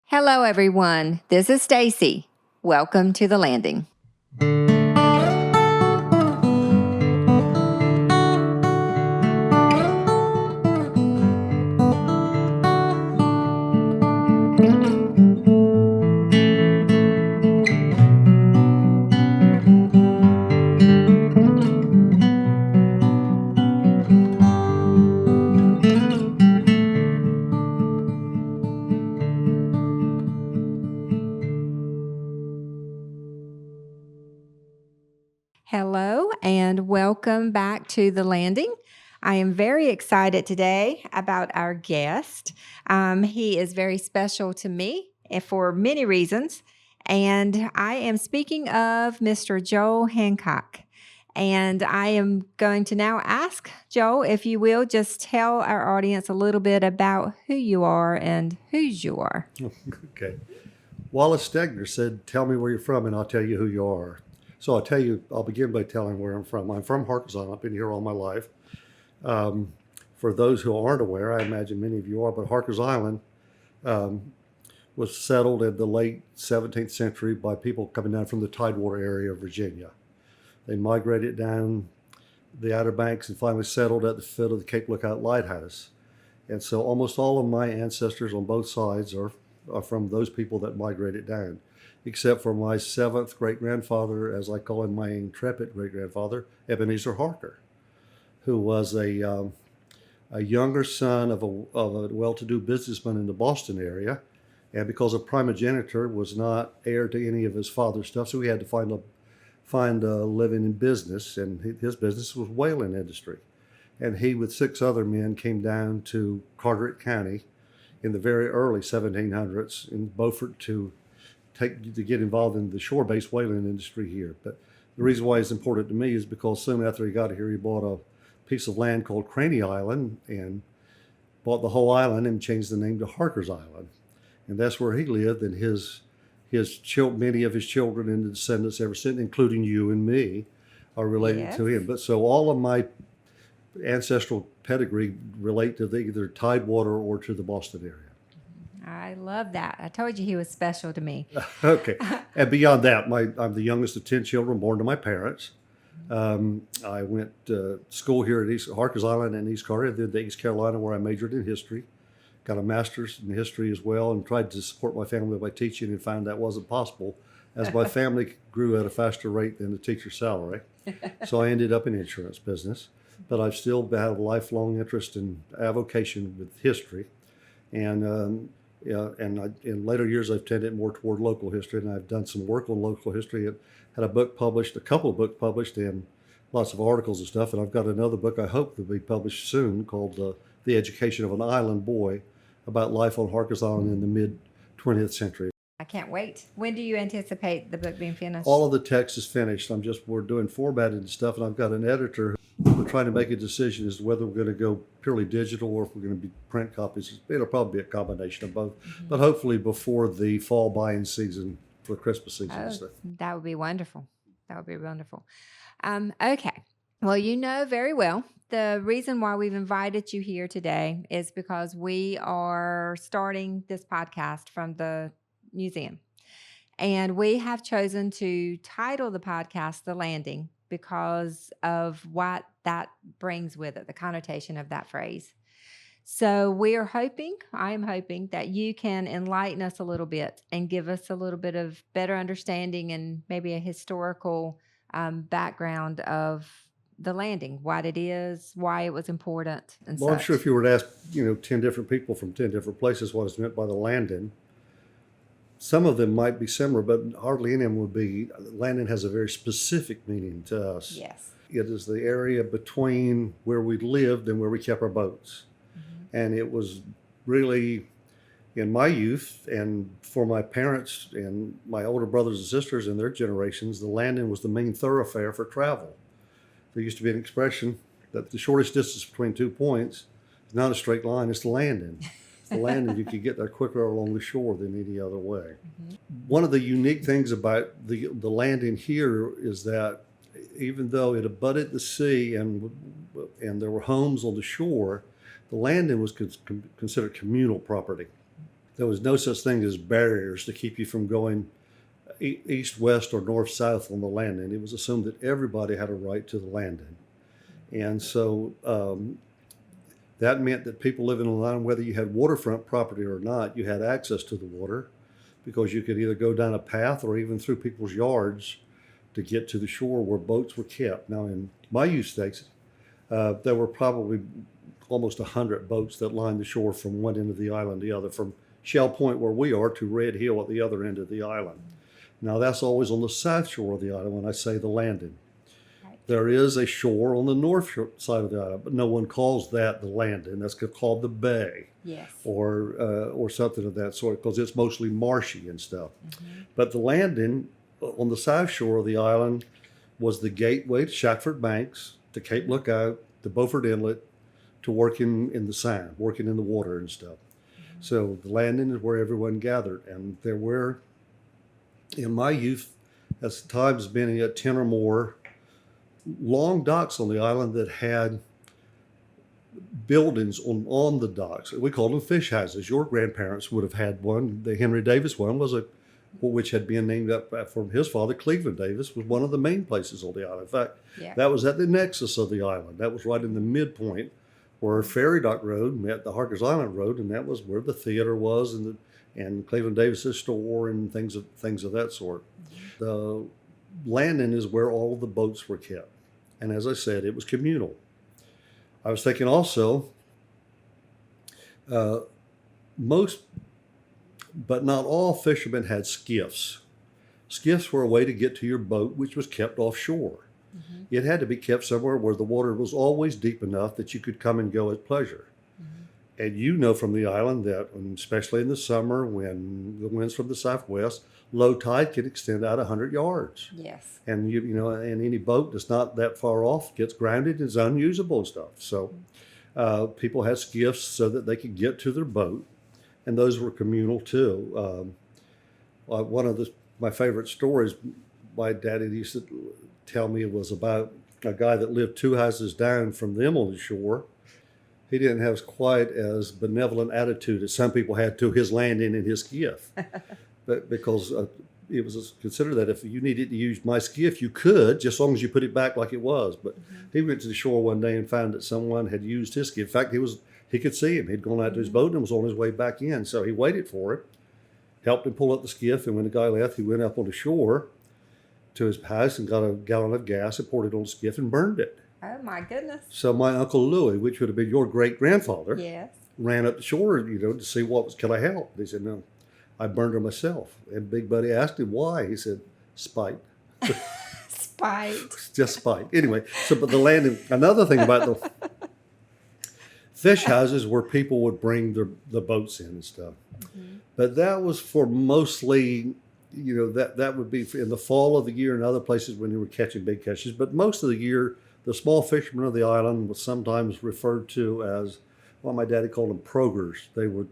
Hello, everyone. This is Stacy. Welcome to the landing. Hello, and welcome back to the landing. I am very excited today about our guest. He is very special to me for many reasons, and I am speaking of Mr. Joel Hancock. And I am going to now ask Joel, if you will, just tell our audience a little bit about who you are and whose you are. Okay. Wallace Stegner said, "Tell me where you're from and I'll tell you who you are." So I'll begin by telling where I'm from. I'm from Hancock. I've been here all my life. For those who aren't aware, I imagine many of you are, but Harker's Island was settled in the late 17th century by people coming down from the Tidewater area of Virginia. They migrated down the Outer Banks and finally settled at the foot of the Cape Lookout Lighthouse. And so almost all of my ancestors on both sides are from those people that migrated down, except for my seventh great-grandfather, as I call him, my intrepid great-grandfather, Ebenezer Harker, who was a younger son of a well-to-do businessman in the Boston area, and because of primogeniture was not heir to any of his father's stuff, so he had to find a living in business, and his business was whaling industry. And he, with six other men, came down to Carteret County in the very early 1700s in Beaufort to get involved in the shore-based whaling industry here. But the reason why it's important to me is because soon after he got here, he bought a piece of land called Craney Island and bought the whole island and changed the name to Harker's Island. And that's where he lived, and many of his children and the descendants ever since, including you and me, are related to him. But so all of my ancestral pedigree relate to either Tidewater or to the Boston area. I love that. I told you he was special to me. Okay. And beyond that, I'm the youngest of 10 children born to my parents. I went to school here at Harker's Island in East Carolina, then to East Carolina, where I majored in history. Got a master's in history as well, and tried to support my family by teaching, and found that wasn't possible as my family grew at a faster rate than the teacher's salary. So I ended up in insurance business. But I've still had a lifelong interest in avocation with history, and in later years I've tended more toward local history, and I've done some work on local history. And had a couple of books published, and lots of articles and stuff. And I've got another book I hope will be published soon called "The Education of an Island Boy," about life on Harker's Island in the mid 20th century. I can't wait. When do you anticipate the book being finished? All of the text is finished. We're doing formatting and stuff, and I've got an editor. We're trying to make a decision as to whether we're going to go purely digital or if we're going to be print copies. It'll probably be a combination of both, but hopefully before the fall buying season for Christmas season and stuff. That would be wonderful. Okay. Well, you know very well the reason why we've invited you here today is because we are starting this podcast from the museum. And we have chosen to title the podcast The Landing because of what that brings with it, the connotation of that phrase. So I am hoping that you can enlighten us a little bit and give us a little bit of better understanding and maybe a historical background of the landing, what it is, why it was important, and Well, such. I'm sure if you were to ask, 10 different people from 10 different places what is meant by the landing, some of them might be similar, but hardly any of them would be. Landing has a very specific meaning to us. Yes. It is the area between where we lived and where we kept our boats. Mm-hmm. And it was really, in my youth and for my parents and my older brothers and sisters and their generations, the landing was the main thoroughfare for travel. There used to be an expression that the shortest distance between 2 points is not a straight line, it's the landing. It's the landing. You could get there quicker along the shore than any other way. Mm-hmm. One of the unique things about the landing here is that even though it abutted the sea and there were homes on the shore, the landing was considered communal property. There was no such thing as barriers to keep you from going east, west, or north, south on the landing. It was assumed that everybody had a right to the landing. And so that meant that people living on the island, whether you had waterfront property or not, you had access to the water because you could either go down a path or even through people's yards to get to the shore where boats were kept. Now, in my youth days, there were probably almost 100 boats that lined the shore from one end of the island to the other, from Shell Point where we are to Red Hill at the other end of the island. Now, that's always on the south shore of the island when I say the landing. Right. There is a shore on the north side of the island, but no one calls that the landing. That's called the bay. Yes. Or something of that sort, because it's mostly marshy and stuff. Mm-hmm. But the landing on the south shore of the island was the gateway to Shackford Banks, to Cape Lookout, to Beaufort Inlet, to working in the Sound, working in the water and stuff. Mm-hmm. So the landing is where everyone gathered, and there were, in my youth, at times been at 10 or more long docks on the island that had buildings on the docks. We called them fish houses. Your grandparents would have had one. The Henry Davis one was which had been named up from his father, Cleveland Davis, was one of the main places on the island. In fact, that was at the nexus of the island. That was right in the midpoint where Ferry Dock Road met the Harkers Island Road, and that was where the theater was and Cleveland Davis's store and things of that sort. Mm-hmm. The landing is where all of the boats were kept. And as I said, it was communal. I was thinking also, most, but not all fishermen had skiffs. Skiffs were a way to get to your boat, which was kept offshore. Mm-hmm. It had to be kept somewhere where the water was always deep enough that you could come and go at pleasure. Mm-hmm. And you know from the island that, especially in the summer when the winds from the southwest, low tide can extend out 100 yards. Yes. And and any boat that's not that far off gets grounded and is unusable and stuff. So people had skiffs so that they could get to their boat, and those were communal too. One of my favorite stories my daddy used to tell me was about a guy that lived 2 houses down from them on the shore. He didn't have quite as benevolent attitude as some people had to his landing in his skiff. But because it was considered that if you needed to use my skiff, you could, just as long as you put it back like it was. But he went to the shore one day and found that someone had used his skiff. In fact, he could see him. He'd gone out to his boat and was on his way back in. So he waited for it, helped him pull up the skiff, and when the guy left, he went up on the shore to his house and got a gallon of gas and poured it on the skiff and burned it. Oh, my goodness. So my Uncle Louis, which would have been your great-grandfather, yes, ran up the shore, to see could I help? He said, no. I burned her myself. And Big Buddy asked him why. He said, spite. Spite. Just spite. Anyway, but the landing, another thing about the fish houses where people would bring the boats in and stuff. Mm-hmm. But that was for mostly, that would be in the fall of the year and other places when you were catching big catches. But most of the year, the small fishermen of the island was sometimes referred to as, my daddy called them progrers. They would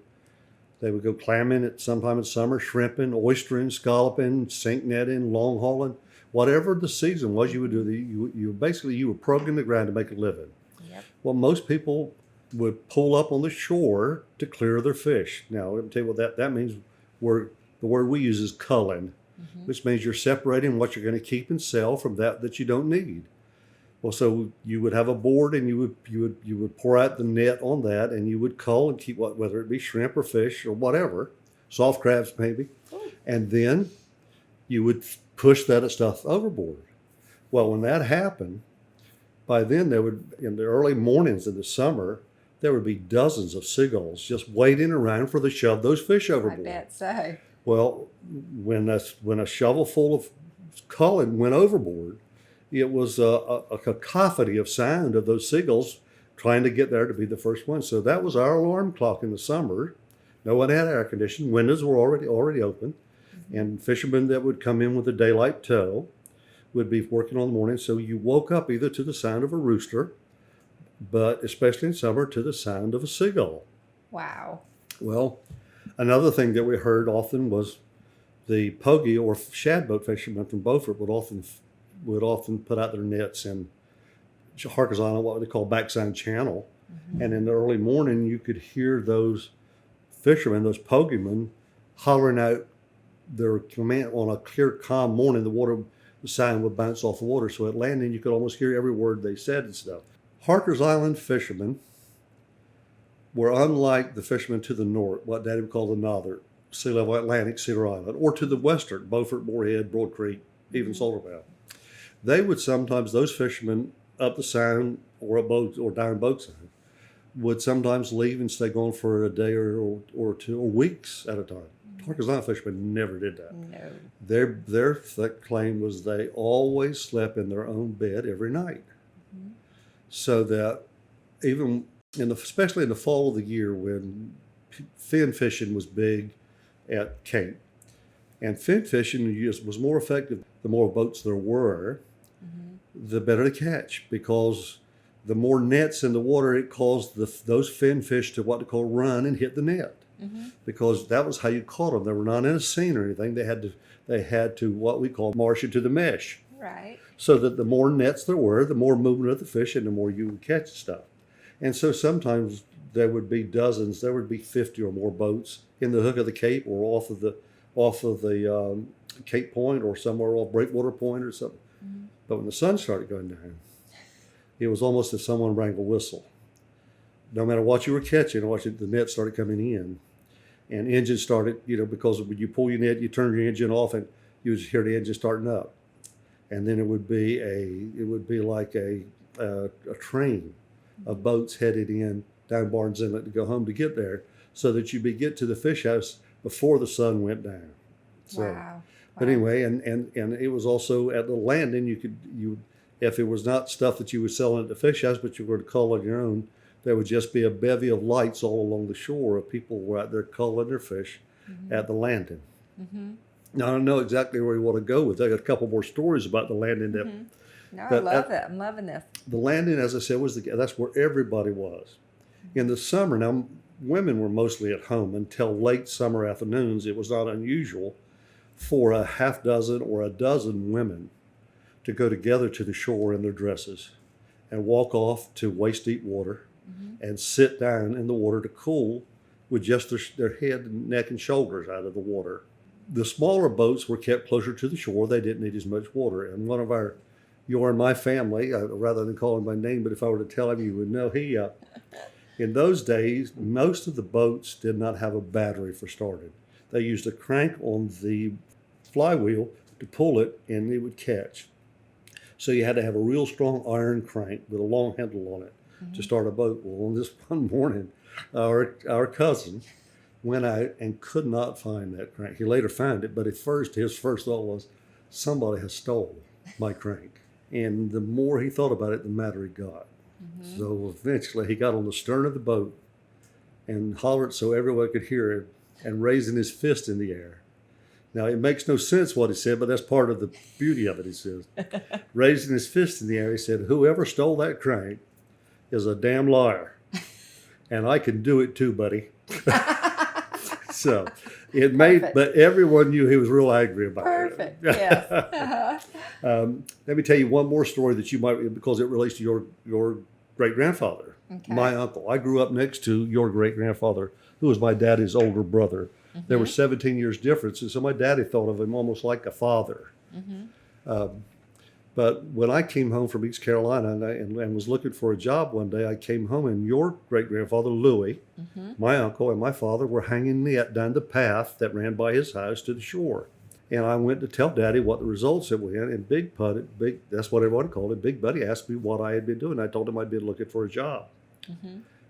go clamming at sometime in summer, shrimping, oystering, scalloping, sink netting, long hauling, whatever the season was. You would do you were programmed the ground to make a living. Yep. Well, most people would pull up on the shore to clear their fish. Now, let me tell you what that means. The word we use is culling, mm-hmm. which means you're separating what you're going to keep and sell from that you don't need. Well, so you would have a board, and you would pour out the net on that, and you would cull and keep whether it be shrimp or fish or whatever, soft crabs maybe, and then you would push that stuff overboard. Well, when that happened, by then in the early mornings of the summer, there would be dozens of seagulls just waiting around to shove those fish overboard. I bet so. Well, when a shovel full of culling went overboard, it was a cacophony of sound of those seagulls trying to get there to be the first one. So that was our alarm clock in the summer. No one had air conditioning. Windows were already open. Mm-hmm. And fishermen that would come in with a daylight tow would be working on the morning. So you woke up either to the sound of a rooster, but especially in summer, to the sound of a seagull. Wow. Well, another thing that we heard often was the pogie or shadboat fishermen from Beaufort would often put out their nets in Harkers Island, what they call Backside Channel. Mm-hmm. And in the early morning, you could hear those fishermen, those pokemen, hollering out their command on a clear, calm morning. The sound would bounce off the water. So at landing, you could almost hear every word they said and stuff. Harker's Island fishermen were unlike the fishermen to the north, what Daddy would call the northern, sea level Atlantic, Cedar Island, or to the western, Beaufort, Moorhead, Broad Creek, even Salterville. They would sometimes, those fishermen up the sound or down boat sound, would sometimes leave and stay gone for a day or two, or weeks at a time. Harker's Island fishermen never did that. No. Their claim was they always slept in their own bed every night. So that even especially in the fall of the year when fin fishing was big at Cape, and fin fishing was more effective. The more boats there were, the better to catch, because the more nets in the water, it caused those fin fish to what they call run and hit the net, because that was how you caught them. They were not in a seine or anything. They had to what we call marsh it to the mesh. Right. So that the more nets there were, the more movement of the fish, and the more you would catch stuff. And so sometimes there would be dozens, there would be 50 or more boats in the hook of the Cape or off of the Cape Point or somewhere off Breakwater Point or something. But when the sun started going down, it was almost as someone rang a whistle. No matter what you were catching, the net started coming in, and engines started, because when you pull your net, you turn your engine off, and you would hear the engine starting up, and then it would be like a train of boats headed in down Barnes Inlet to go home to get there, so that you would get to the fish house before the sun went down. So, Wow. But anyway, and it was also at the landing, if it was not stuff that you were selling at the fish house, but you were to cull on your own, there would just be a bevy of lights all along the shore of people who were out there culling their fish at the landing. Now, I don't know exactly where you want to go with that. I got a couple more stories about the landing. No, I love it. I'm loving this. The landing, as I said, that's where everybody was. In the summer, now women were mostly at home until late summer afternoons. It was not unusual for a half dozen or a dozen women to go together to the shore in their dresses and walk off to waist deep water and sit down in the water to cool with just their head, neck, and shoulders out of the water. The smaller boats were kept closer to the shore. They didn't need as much water. And one of you're in my family, rather than call him by name, but if I were to tell him, you would know in those days, most of the boats did not have a battery for starting. They used a crank on the flywheel to pull it, and it would catch. So you had to have a real strong iron crank with a long handle on it to start a boat. Well, on this one morning, our cousin went out and could not find that crank. He later found it, but his first thought was, somebody has stole my crank. And the more he thought about it, the madder he got. So eventually he got on the stern of the boat and hollered so everyone could hear him, and raising his fist in the air. Now, it makes no sense what he said, but that's part of the beauty of it, he says. Raising his fist in the air, he said, whoever stole that crank is a damn liar. And I can do it too, buddy. So it made, but everyone knew he was real angry about it. Perfect, yes. Let me tell you one more story that you might, because it relates to your great-grandfather, my uncle. I grew up next to your great-grandfather, who was my daddy's older brother. There were 17 years difference, and so my daddy thought of him almost like a father. But when I came home from East Carolina and was looking for a job one day, I came home, and your great-grandfather, Louis, my uncle, and my father were hanging net down the path that ran by his house to the shore. And I went to tell Daddy what the results had been, and that's what everyone called it, Big Buddy asked me what I had been doing. I told him I'd been looking for a job.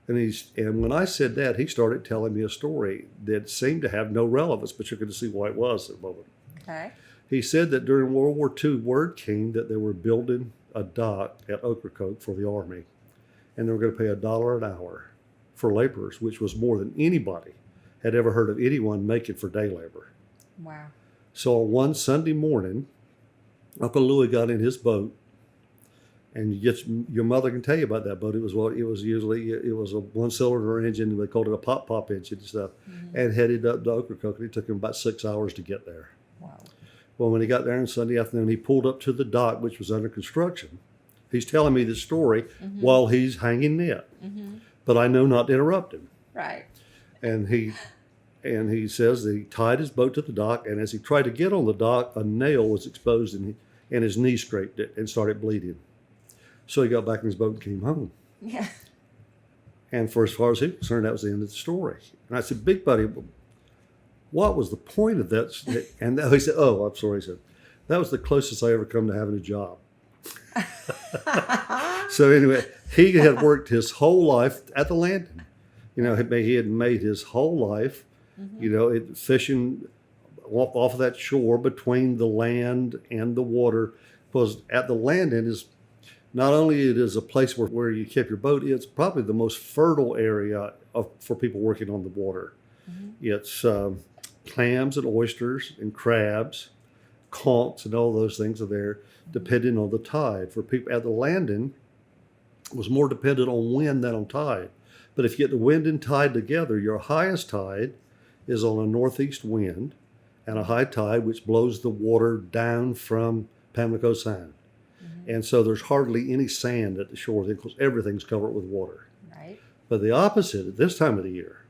And when I said that, he started telling me a story that seemed to have no relevance, but you're going to see why it was at the moment. Okay. He said that during World War II, word came that they were building a dock at Ocracoke for the Army, and they were going to pay $1 an hour for laborers, which was more than anybody had ever heard of anyone making for day labor. Wow. So on one Sunday morning, Uncle Louis got in his boat, and your mother can tell you about that boat. It was a one-cylinder engine, and they called it a pop engine and stuff, and headed up to Ocracoke. And it took him about 6 hours to get there. Wow. Well, when he got there on Sunday afternoon, he pulled up to the dock, which was under construction. He's telling me this story while he's hanging net, but I know not to interrupt him. Right. And he And he says that he tied his boat to the dock, and as he tried to get on the dock, a nail was exposed, and his knee scraped it and started bleeding. So he got back in his boat and came home. Yeah. And for as far as he was concerned, that was the end of the story. And I said, Big Buddy, what was the point of that? And he said, oh, I'm sorry. He said, that was the closest I ever come to having a job. So anyway, he had worked his whole life at the landing. He had made his whole life, fishing off of that shore between the land and the water. Because at the landing is not only it is a place where you kept your boat, it's probably the most fertile area for people working on the water. Mm-hmm. It's clams and oysters and crabs, conchs and all those things are there, depending on the tide. For people at the landing, it was more dependent on wind than on tide. But if you get the wind and tide together, your highest tide is on a northeast wind and a high tide, which blows the water down from Pamlico Sound. Mm-hmm. And so there's hardly any sand at the shore because everything's covered with water. Right. But the opposite at this time of the year,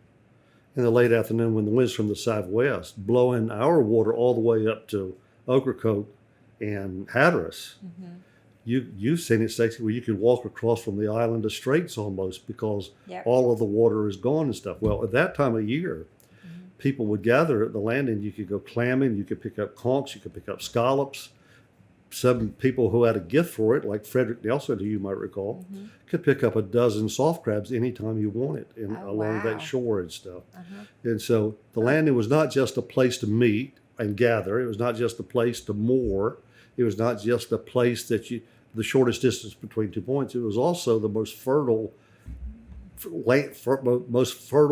in the late afternoon when the wind's from the southwest, blowing our water all the way up to Ocracoke and Hatteras, mm-hmm. You've seen it, Stacey, where you could walk across from the island of Straits almost because all of the water is gone and stuff. Well, at that time of year, mm-hmm. people would gather at the landing. You could go clamming, you could pick up conchs, you could pick up scallops. Some people who had a gift for it, like Frederick Nelson, who you might recall, mm-hmm. could pick up a dozen soft crabs anytime you wanted along that shore and stuff. Uh-huh. And so the landing was not just a place to meet and gather. It was not just a place to moor. It was not just a place the shortest distance between 2 points. It was also the most fertile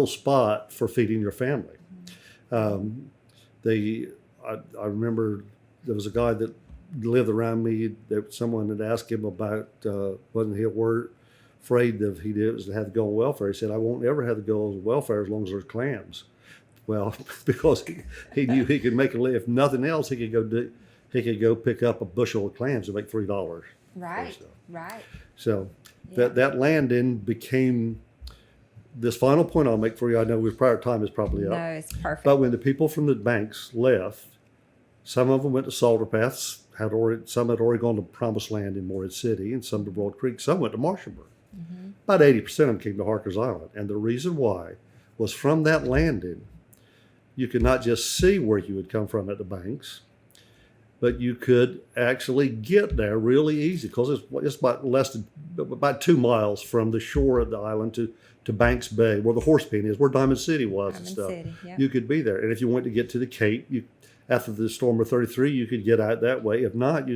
spot for feeding your family. I remember there was a guy that lived around me that someone had asked him about, wasn't he afraid of he had to go on welfare? He said, I won't ever have to go on welfare as long as there's clams. Well, because he knew he could make a living. If nothing else, he could go pick up a bushel of clams and make $3. Right, right. So that landing became this final point I'll make for you. I know our prior time is probably up. No, it's perfect. But when the people from the banks left, some of them went to Salter Paths. Some had already gone to Promised Land in Morehead City, and some to Broad Creek. Some went to Marshalburg. Mm-hmm. About 80% of them came to Harker's Island. And the reason why was from that landing, you could not just see where you would come from at the banks, but you could actually get there really easy because it's about 2 miles from the shore of the island to Banks Bay, where the Horse Pen is, where Diamond City was and stuff. Yep. You could be there. And if you wanted to get to the Cape, after the storm of 33, you could get out that way. If not,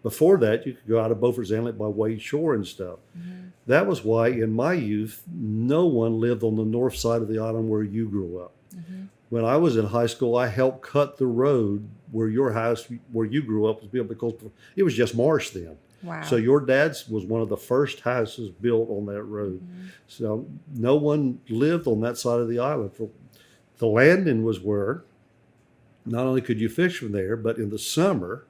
before that, you could go out of Beaufort's Inlet by Wade Shore and stuff. Mm-hmm. That was why, in my youth, no one lived on the north side of the island where you grew up. Mm-hmm. When I was in high school, I helped cut the road where your house, where you grew up, was built because it was just marsh then. Wow. So your dad's was one of the first houses built on that road. Mm-hmm. So no one lived on that side of the island. The landing was where not only could you fish from there, but in the summer,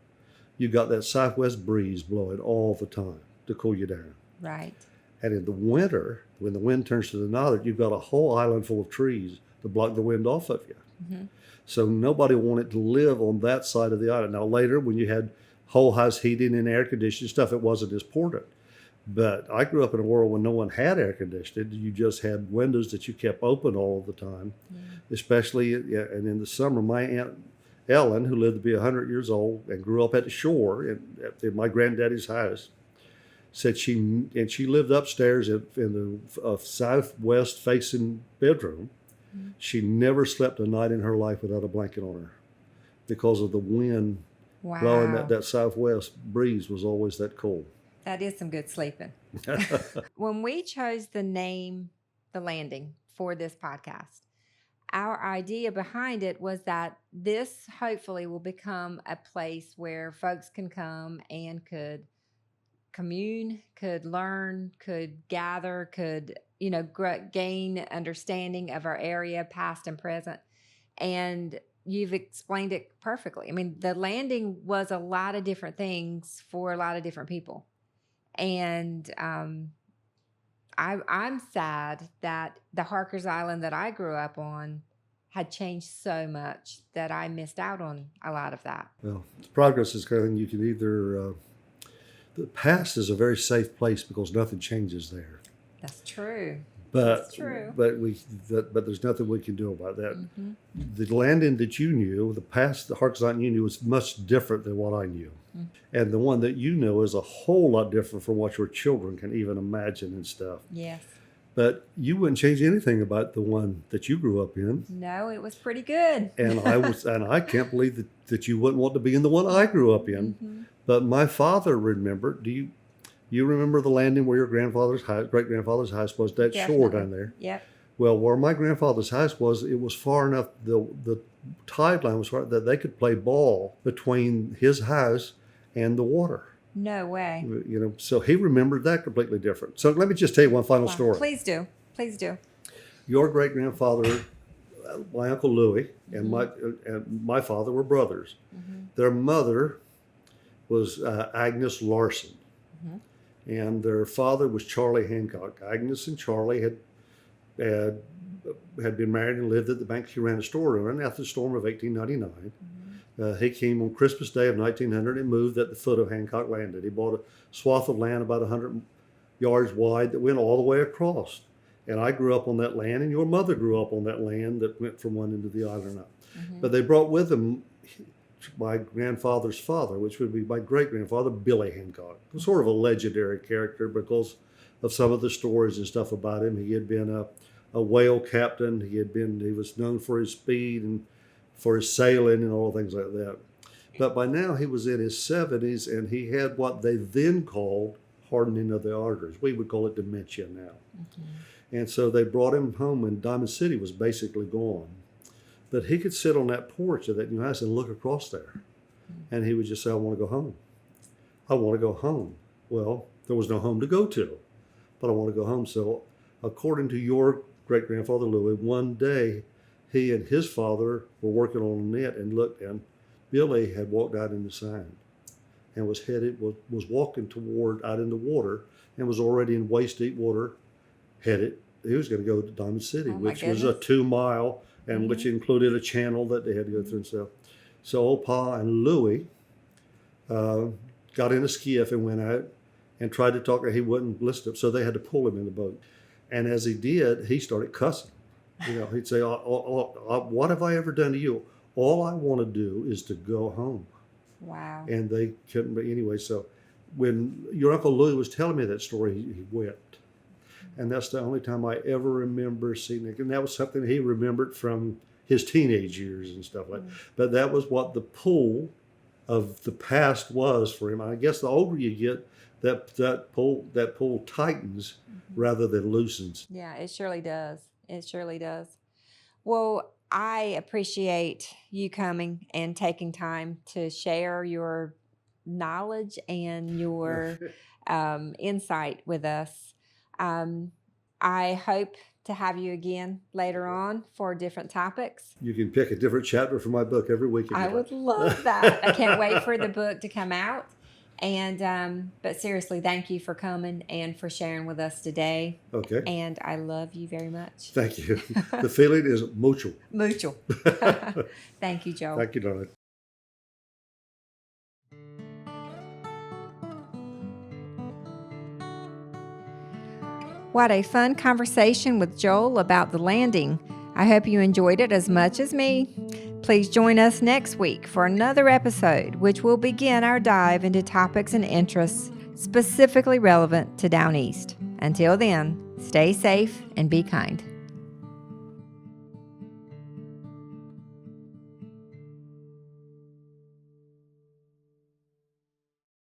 you got that southwest breeze blowing all the time to cool you down. Right. And in the winter, when the wind turns to the north, you've got a whole island full of trees to block the wind off of you. Mm-hmm. So nobody wanted to live on that side of the island. Now later, when you had whole house heating and air conditioning stuff, it wasn't as important. But I grew up in a world when no one had air conditioning. You just had windows that you kept open all the time, especially, and in the summer, my Aunt Ellen, who lived to be 100 years old and grew up at the shore in my granddaddy's house, said she lived upstairs in the southwest facing bedroom. Mm-hmm. She never slept a night in her life without a blanket on her because of the wind blowing. That southwest breeze was always that cold. That is some good sleeping. When we chose the name, The Landing, for this podcast, our idea behind it was that this hopefully will become a place where folks can come and could commune, could learn, could gather, could, gain understanding of our area, past and present. And you've explained it perfectly. I mean, the landing was a lot of different things for a lot of different people. And I'm sad that the Harker's Island that I grew up on had changed so much that I missed out on a lot of that. Well, progress is kind of thing you can either. The past is a very safe place because nothing changes there. That's true. But That's true. but there's nothing we can do about that. Mm-hmm. The landing that you knew, the past, the Harkins you knew was much different than what I knew, and the one that you know is a whole lot different from what your children can even imagine and stuff. Yes. But you wouldn't change anything about the one that you grew up in. No, it was pretty good. And I can't believe that you wouldn't want to be in the one I grew up in. Mm-hmm. But my father remembered. Do you remember the landing where your grandfather's house, great grandfather's house was? That shore down there. Yep. Well, where my grandfather's house was, it was far enough. The tide line was far that they could play ball between his house and the water. No way. You know, so he remembered that completely different. So let me just tell you one final story. Please do. Please do. Your great grandfather, my Uncle Louis, and my father were brothers. Mm-hmm. Their mother was Agnes Larson, and their father was Charlie Hancock. Agnes and Charlie had been married and lived at the bank she ran a store in after the storm of 1899. He came on Christmas Day of 1900 and moved at the foot of Hancock Landing. He bought a swath of land about 100 yards wide that went all the way across. And I grew up on that land, and your mother grew up on that land that went from one end of the other. But they brought with them my grandfather's father, which would be my great-grandfather, Billy Hancock. Sort of a legendary character because of some of the stories and stuff about him. He had been a whale captain. He was known for his speed and for his sailing and all things like that. But by now he was in his 70s, and he had what they then called hardening of the arteries. We would call it dementia now. And so they brought him home when Diamond City was basically gone. But he could sit on that porch of that new house and look across there. And he would just say, I want to go home. I want to go home. Well, there was no home to go to, but I want to go home. So according to your great-grandfather Louis, one day he and his father were working on a net and looked, and Billy had walked out in the sand and was walking toward out in the water and was already in waist-deep water, headed. He was going to go to Diamond City, which was a 2-mile, and which included a channel that they had to go through and stuff. So old Pa and Louis got in a skiff and went out and tried to talk to him. He wouldn't listen, so they had to pull him in the boat. And as he did, he started cussing. You know, he'd say, what have I ever done to you? All I want to do is to go home. Wow. And they couldn't, but anyway, so when your Uncle Louis was telling me that story, he wept. And that's the only time I ever remember seeing it. And that was something he remembered from his teenage years and stuff like that. But that was what the pull of the past was for him. I guess the older you get, that pull tightens rather than loosens. Yeah, it surely does. It surely does. Well, I appreciate you coming and taking time to share your knowledge and your insight with us. I hope to have you again later on for different topics. You can pick a different chapter from my book every week. I would love that. I can't wait for the book to come out. And but seriously, thank you for coming and for sharing with us today. Okay. And I love you very much. Thank you. The feeling is mutual. Mutual. Thank you, Joe. Thank you, darling. What a fun conversation with Joel about the landing. I hope you enjoyed it as much as me. Please join us next week for another episode, which will begin our dive into topics and interests specifically relevant to Down East. Until then, stay safe and be kind.